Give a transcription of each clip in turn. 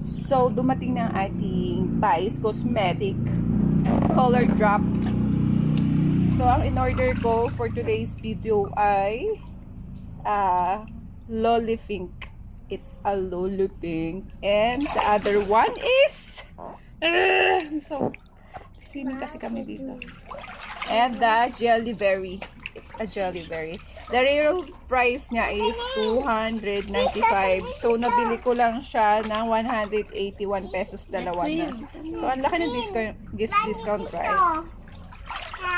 So, dumating na ang ating Vice Cosmetic Color Drop. So, ang in-order ko for today's video ay Loli Pink. It's a Loli Pink. And the other one is so, swimming kasi kami dito. And the Jelly Berry. It's a Jelly Berry. The real price niya is 295. So, nabili ko lang siya ng 181 pesos dalawa na. So, ang laki ng discount price.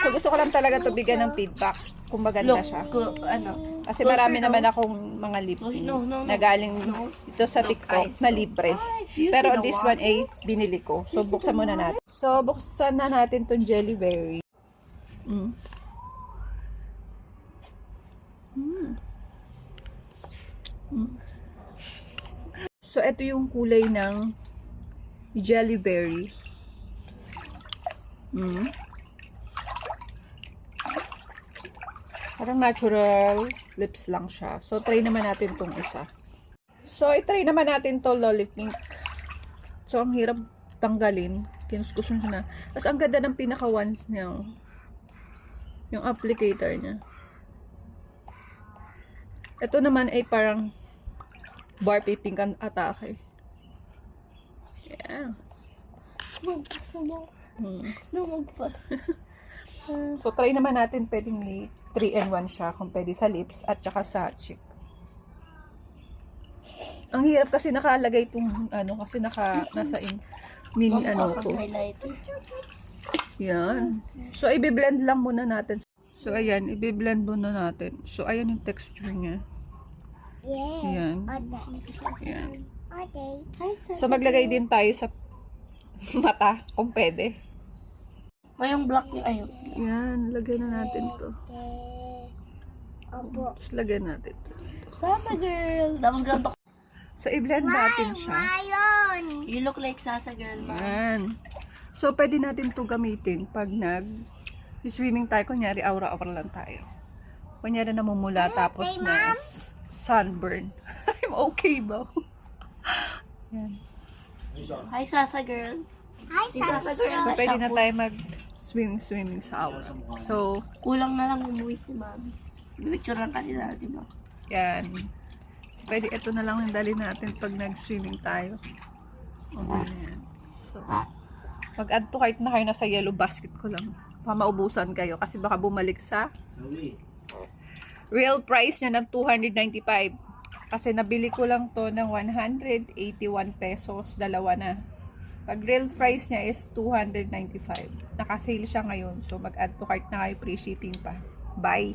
So, gusto ko lang talaga ito bigyan ng feedback kung maganda siya. Kasi marami naman akong mga lip tint na galing ito sa TikTok na libre. Pero this one ay binili ko. So, buksan muna natin. So, buksan na natin itong Jelly Berry. So, ito yung kulay ng Jelly Berry. Parang natural lips lang siya. So, try naman natin tong isa. So, i-try naman natin to Loli Pink. So, ang hirap tanggalin. Kinuskusun siya na. Tapos, ang ganda ng pinaka-ones niya. Yung applicator niya. Ito naman ay parang Barbie Pink ang atake. Yeah. Magpas mo. Magpas. So, try naman natin pwedeng 3-in-1 siya kung pwede sa lips at saka sa cheek. Ang hirap kasi nakalagay itong kasi nasa mini ko. Yan. So, i-blend lang muna natin. So, ayan, i-blend muna natin. So, ayan yung texture niya. Ayan. Ayan. So, maglagay din tayo sa mata kung pwede. May yung black yung ayun. Yan, lagay na natin to. Tapos lagay natin to. Sasa girl. Dapat ganito. So, i-blend natin siya. You look like Sasa girl, ma. Yan. So, pwede natin to gamitin pag nag-swimming tayo. Kunyari, aura-aura lang tayo. Kunyari, namumula tapos na sunburn. I'm okay ba? Yan. Hi, Sasa girl. Hi, Sasa girl. So, pwede na tayo mag-swimming sa aura. So, kulang na lang umuwi si mami. Picture lang kanila, di ba? yan. So, pwede ito na lang yung dali natin pag nag-swimming tayo. Okay na yan. So, mag-add to cart na kayo na sa yellow basket ko lang. Maubusan kayo kasi baka bumalik sa real price niya ng 295. Kasi nabili ko lang to ng 181 pesos. Dalawa na. Pag real price niya is 295. Naka-sale siya ngayon. So, mag-add to cart na kayo. Free shipping pa. Bye!